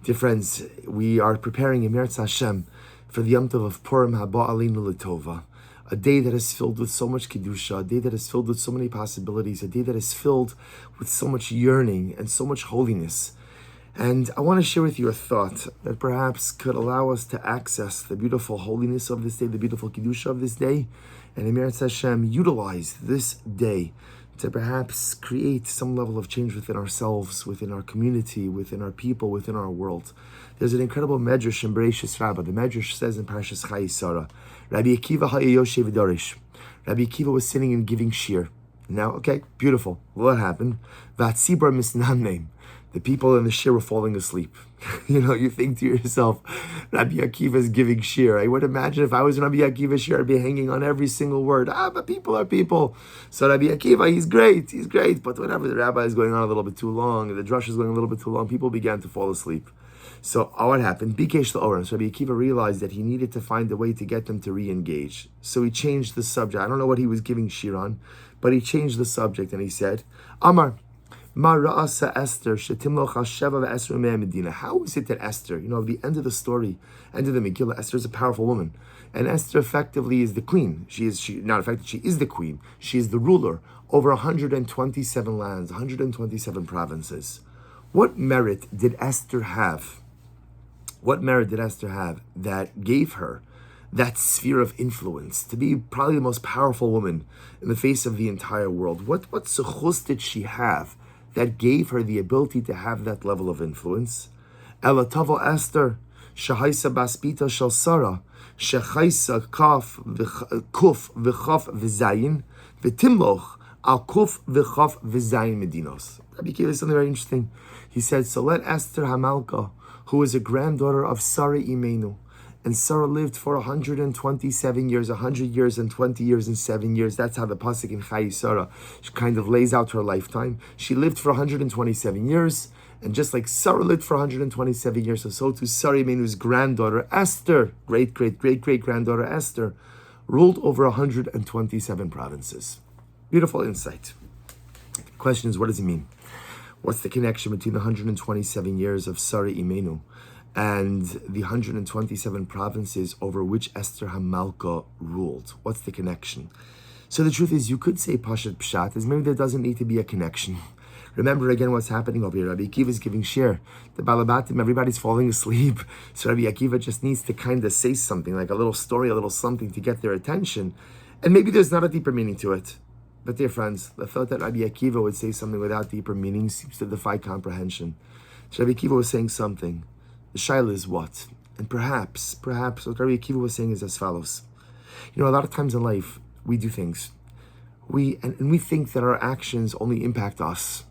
Dear friends, we are preparing Emertz Hashem for the Yom Tov of Purim Haba Aleinu L'Tova, a day that is filled with so much Kedusha, a day that is filled with so many possibilities, a day that is filled with so much yearning and so much holiness. And I want to share with you a thought that perhaps could allow us to access the beautiful holiness of this day, the beautiful Kedusha of this day, and Emertz Hashem utilize this day to perhaps create some level of change within ourselves, within our community, within our people, within our world. There's an incredible medrash in Bereishis Rabbah. The medrash says in Parashas Chayei Rabbi Akiva ha'yoshev dorish. Rabbi Akiva was sitting and giving shir. Now, okay, beautiful. What happened? V'atzibur misnamneim. The people in the shir were falling asleep. You think to yourself, Rabbi Akiva is giving shir. I would imagine if I was Rabbi Akiva shir, I'd be hanging on every single word. But people are people. So Rabbi Akiva, he's great. But whenever the rabbi is going on a little bit too long, the drush is going a little bit too long, people began to fall asleep. So what happened? Bikesh la'oren. So Rabbi Akiva realized that he needed to find a way to get them to re-engage. So he changed the subject. I don't know what he was giving shir on, but he changed the subject and he said, Amar, how is it that Esther, the end of the story, end of the Megillah, Esther is a powerful woman. And Esther effectively is the queen. She is the queen. She is the ruler over 127 lands, 127 provinces. What merit did Esther have? What merit did Esther have that gave her that sphere of influence to be probably the most powerful woman in the face of the entire world? What sechus did she have that gave her the ability to have that level of influence? Elatavo Esther, shehaisa baspita shel Sarah, shechaisa kuf v'chaf v'zayin, v'timloch al kuf v'chaf v'zayin medinos. Rabbi Akiva is something very interesting. He said, so let Esther Hamalka, who is a granddaughter of Sarah Imenu, and Sarah lived for 127 years, 100 years and 20 years and 7 years. That's how the pasuk in Chayei kind of lays out her lifetime. She lived for 127 years, and just like Sarah lived for 127 years, so too Sarah Imenu's granddaughter Esther, great-great-great-great-granddaughter Esther, ruled over 127 provinces. Beautiful insight. The question is, what does it mean? What's the connection between the 127 years of Sarah Imenu and the 127 provinces over which Esther Hamalka ruled? What's the connection? So the truth is, you could say Pashat Pshat, as maybe there doesn't need to be a connection. Remember again what's happening over here. Rabbi Akiva is giving shir. The Balabatim, everybody's falling asleep. So Rabbi Akiva just needs to kind of say something, like a little story, a little something to get their attention. And maybe there's not a deeper meaning to it. But dear friends, the thought that Rabbi Akiva would say something without deeper meaning seems to defy comprehension. So Rabbi Akiva was saying something. The shaila is what? And perhaps what Rabbi Akiva was saying is as follows. A lot of times in life, we do things. We think that our actions only impact us.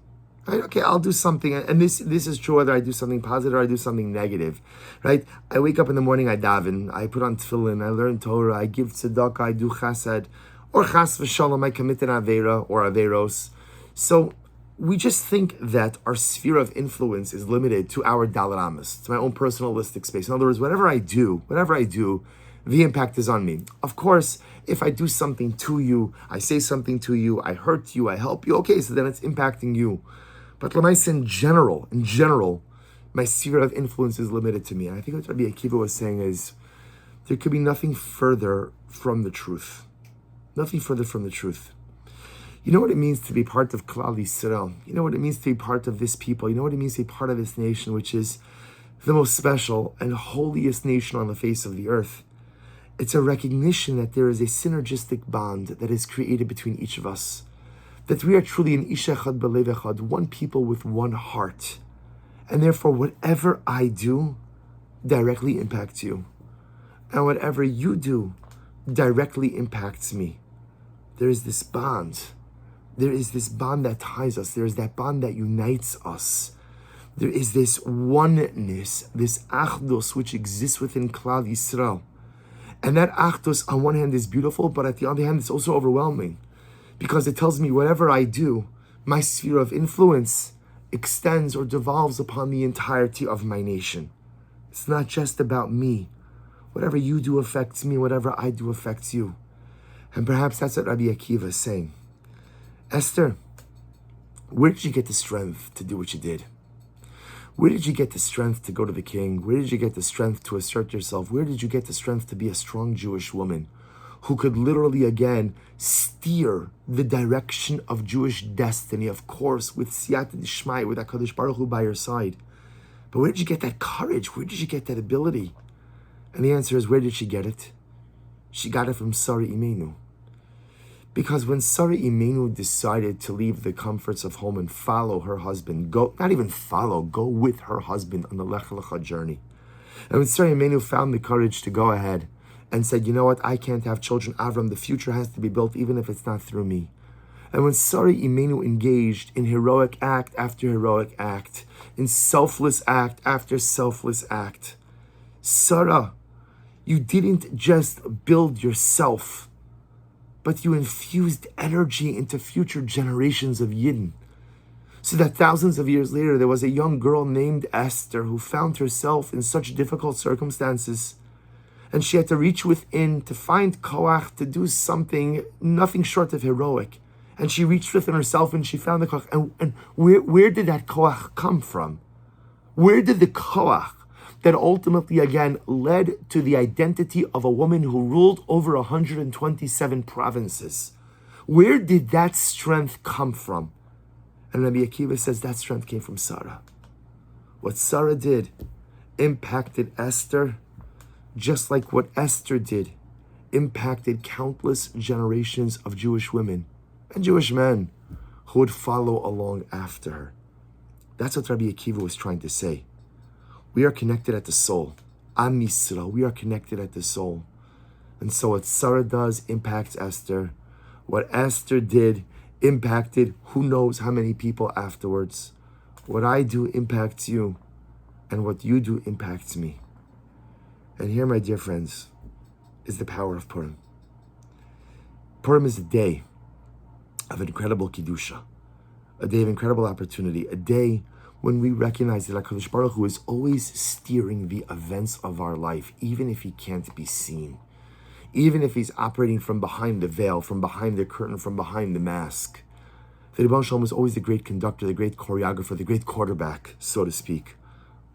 Right? Okay, I'll do something, and this is true whether I do something positive or I do something negative. Right? I wake up in the morning, I daven, I put on tefillin, I learn Torah, I give tzedakah, I do chesed, or chas v'shalom, I commit an avera or averos. So we just think that our sphere of influence is limited to our dalaramas, to my own personalistic space. In other words, whatever I do, the impact is on me. Of course, if I do something to you, I say something to you, I hurt you, I help you, okay, so then it's impacting you. But l'maisa in general, my sphere of influence is limited to me. And I think what Rabbi Akiva was saying is, there could be nothing further from the truth. Nothing further from the truth. You know what it means to be part of Klal Yisrael. You know what it means to be part of this people. You know what it means to be part of this nation, which is the most special and holiest nation on the face of the earth. It's a recognition that there is a synergistic bond that is created between each of us. That we are truly an ish echad b'lev echad, one people with one heart. And therefore, whatever I do directly impacts you. And whatever you do directly impacts me. There is this bond. There is this bond that ties us. There is that bond that unites us. There is this oneness, this achdus, which exists within Klal Yisrael. And that achdus, on one hand, is beautiful, but at the other hand, it's also overwhelming. Because it tells me whatever I do, my sphere of influence extends or devolves upon the entirety of my nation. It's not just about me. Whatever you do affects me, whatever I do affects you. And perhaps that's what Rabbi Akiva is saying. Esther, where did you get the strength to do what you did? Where did you get the strength to go to the king? Where did you get the strength to assert yourself? Where did you get the strength to be a strong Jewish woman who could literally, again, steer the direction of Jewish destiny, of course, with Siyata Dishmai, with HaKadosh Baruch Hu by your side? But where did you get that courage? Where did you get that ability? And the answer is, where did she get it? She got it from Sarah Imenu. Because when Sarah Imenu decided to leave the comforts of home and follow her husband, go with her husband on the Lech Lecha journey. And when Sarah Imenu found the courage to go ahead and said, you know what, I can't have children, Avram, the future has to be built even if it's not through me. And when Sarah Imenu engaged in heroic act after heroic act, in selfless act after selfless act, Sarah, you didn't just build yourself, but you infused energy into future generations of Yidden. So that thousands of years later, there was a young girl named Esther who found herself in such difficult circumstances. And she had to reach within to find koach to do something, nothing short of heroic. And she reached within herself and she found the koach. And where did that koach come from? Where did the koach that ultimately, again, led to the identity of a woman who ruled over 127 provinces? Where did that strength come from? And Rabbi Akiva says that strength came from Sarah. What Sarah did impacted Esther, just like what Esther did impacted countless generations of Jewish women and Jewish men who would follow along after her. That's what Rabbi Akiva was trying to say. We are connected at the soul. Am Yisrael, we are connected at the soul. And so what Sarah does impacts Esther. What Esther did impacted who knows how many people afterwards. What I do impacts you, and what you do impacts me. And here, my dear friends, is the power of Purim. Purim is a day of incredible Kiddusha, a day of incredible opportunity, a day when we recognize that HaKadosh Baruch Hu is always steering the events of our life, even if he can't be seen, even if he's operating from behind the veil, from behind the curtain, from behind the mask. The Rebbe Shalom is always the great conductor, the great choreographer, the great quarterback, so to speak,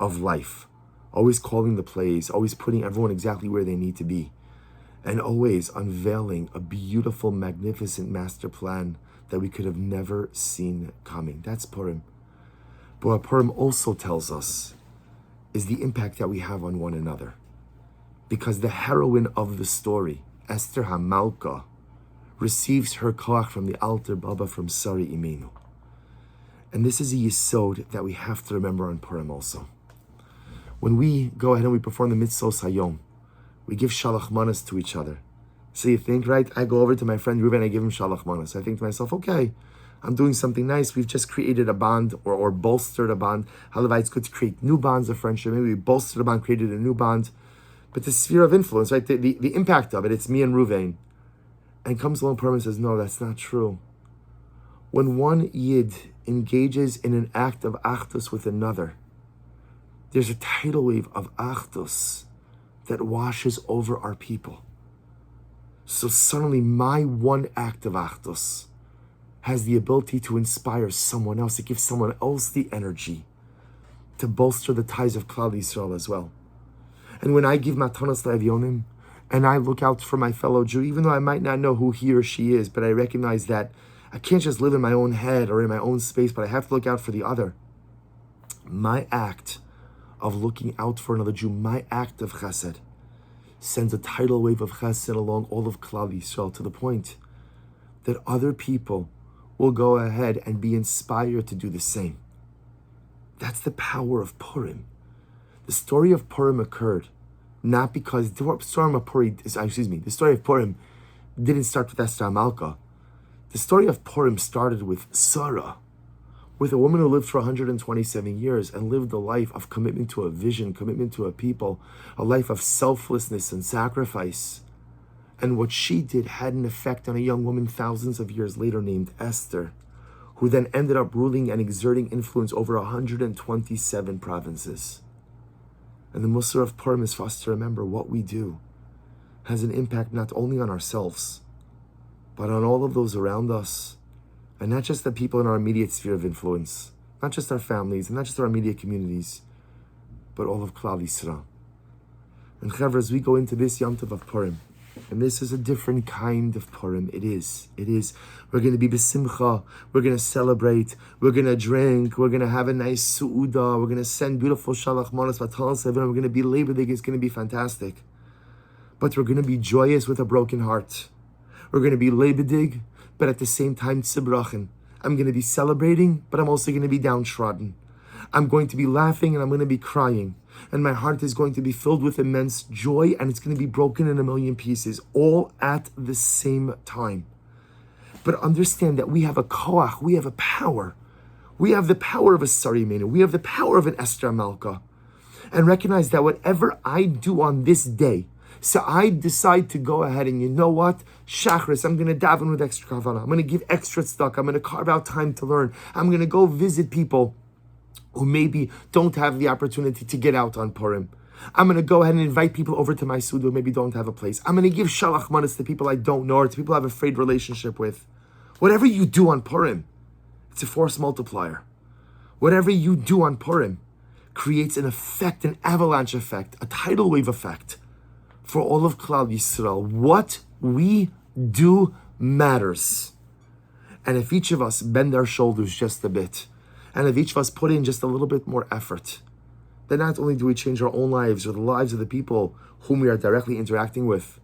of life. Always calling the plays, always putting everyone exactly where they need to be, and always unveiling a beautiful, magnificent master plan that we could have never seen coming. That's Purim. But what Purim also tells us is the impact that we have on one another. Because the heroine of the story, Esther HaMalka, receives her koach from the altar Baba from Sarah Imenu. And this is a yesod that we have to remember on Purim also. When we go ahead and we perform the mitzvos hayom, we give shalach manas to each other. So you think, right? I go over to my friend Ruben, I give him shalach manas. I think to myself, okay, I'm doing something nice. We've just created a bond or bolstered a bond. Halavai, it's good to create new bonds of friendship. Maybe we bolstered a bond, created a new bond. But the sphere of influence, right? The impact of it, it's me and Ruvain. And comes along Purim and says, no, that's not true. When one Yid engages in an act of achdus with another, there's a tidal wave of achdus that washes over our people. So suddenly my one act of achdus has the ability to inspire someone else, to give someone else the energy to bolster the ties of Klal Yisrael as well. And when I give matanos le'evyonim, and I look out for my fellow Jew, even though I might not know who he or she is, but I recognize that I can't just live in my own head or in my own space, but I have to look out for the other. My act of looking out for another Jew, my act of chesed, sends a tidal wave of chesed along all of Klal Yisrael to the point that other people will go ahead and be inspired to do the same. That's the power of Purim. The story of Purim occurred not because the story of Purim didn't start with Esther HaMalka. The story of Purim started with Sarah, with a woman who lived for 127 years and lived a life of commitment to a vision, commitment to a people, a life of selflessness and sacrifice. And what she did had an effect on a young woman thousands of years later named Esther, who then ended up ruling and exerting influence over 127 provinces. And the Musar of Purim is for us to remember what we do has an impact not only on ourselves, but on all of those around us, and not just the people in our immediate sphere of influence, not just our families and not just our immediate communities, but all of Klal Yisrael. And Chevra, as we go into this Yom Tov of Purim, and this is a different kind of Purim. It is. We're going to be besimcha. We're going to celebrate. We're going to drink. We're going to have a nice su'uda. We're going to send beautiful shalach manos v'tal sevin. We're going to be lebedig. It's going to be fantastic. But we're going to be joyous with a broken heart. We're going to be lebedig, but at the same time tzibrachen. I'm going to be celebrating, but I'm also going to be downtrodden. I'm going to be laughing and I'm going to be crying. And my heart is going to be filled with immense joy, and it's going to be broken in a million pieces, all at the same time. But understand that we have a koach, we have a power. We have the power of a Sarimenu. We have the power of an Esther Malka. And recognize that whatever I do on this day, so I decide to go ahead and, you know what? Shachris, I'm going to daven with extra kavanah. I'm going to give extra tzedakah. I'm going to carve out time to learn. I'm going to go visit people who maybe don't have the opportunity to get out on Purim. I'm going to go ahead and invite people over to my suda who maybe don't have a place. I'm going to give shalach manas to people I don't know or to people I have a frayed relationship with. Whatever you do on Purim, it's a force multiplier. Whatever you do on Purim creates an effect, an avalanche effect, a tidal wave effect for all of Klal Yisrael. What we do matters. And if each of us bend our shoulders just a bit, and if each of us put in just a little bit more effort, then not only do we change our own lives or the lives of the people whom we are directly interacting with,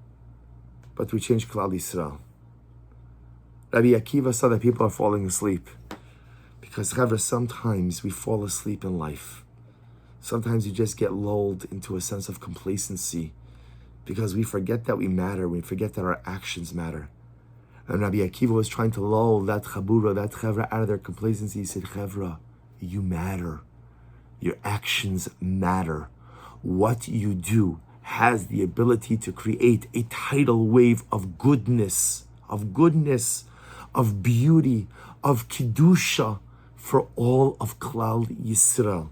but we change Klal Yisrael. Rabbi Akiva saw that people are falling asleep because, however, sometimes we fall asleep in life. Sometimes you just get lulled into a sense of complacency because we forget that we matter, we forget that our actions matter. And Rabbi Akiva was trying to lull that chabura, that chevra out of their complacency. He said, chevra, you matter. Your actions matter. What you do has the ability to create a tidal wave of goodness, of beauty, of kedusha for all of Klal Yisrael.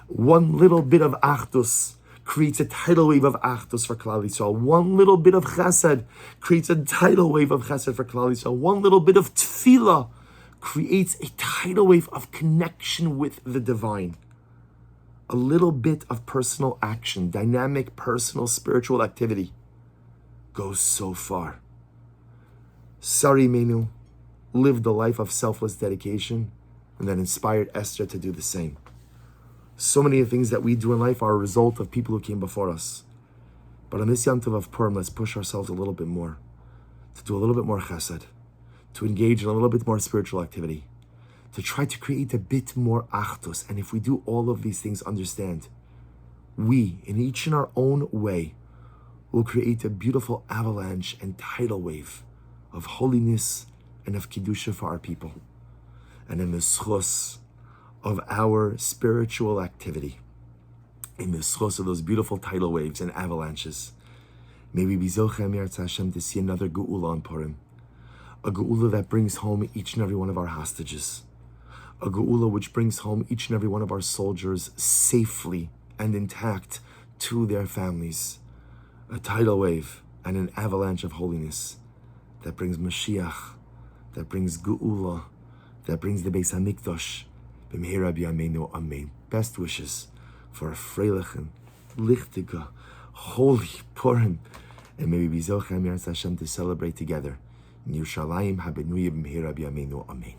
One little bit of achdus creates a tidal wave of achdus for Klal Yisrael. One little bit of chesed creates a tidal wave of chesed for Klal Yisrael. One little bit of tefillah creates a tidal wave of connection with the divine. A little bit of personal action, dynamic, personal, spiritual activity goes so far. Sari Menu lived a life of selfless dedication and that inspired Esther to do the same. So many of the things that we do in life are a result of people who came before us. But on this Yom Tov of Purim, let's push ourselves a little bit more, to do a little bit more chesed, to engage in a little bit more spiritual activity, to try to create a bit more achdus. And if we do all of these things, understand, we, in each in our own way, will create a beautiful avalanche and tidal wave of holiness and of kedusha for our people. And in the schos of our spiritual activity, in the schos of those beautiful tidal waves and avalanches, may we be zochem Yirtzeh Hashem to see another geula on Purim, a geula that brings home each and every one of our hostages, a geula which brings home each and every one of our soldiers safely and intact to their families, a tidal wave and an avalanche of holiness that brings Mashiach, that brings geula, that brings the Beis HaMikdash. B'mehira b'yameinu amen. Best wishes for a freilichen, lichtige, holy Purim, and maybe be zochem Yirtzeh Hashem to celebrate together in Yerushalayim habenuya b'mehira b'yameinu amen.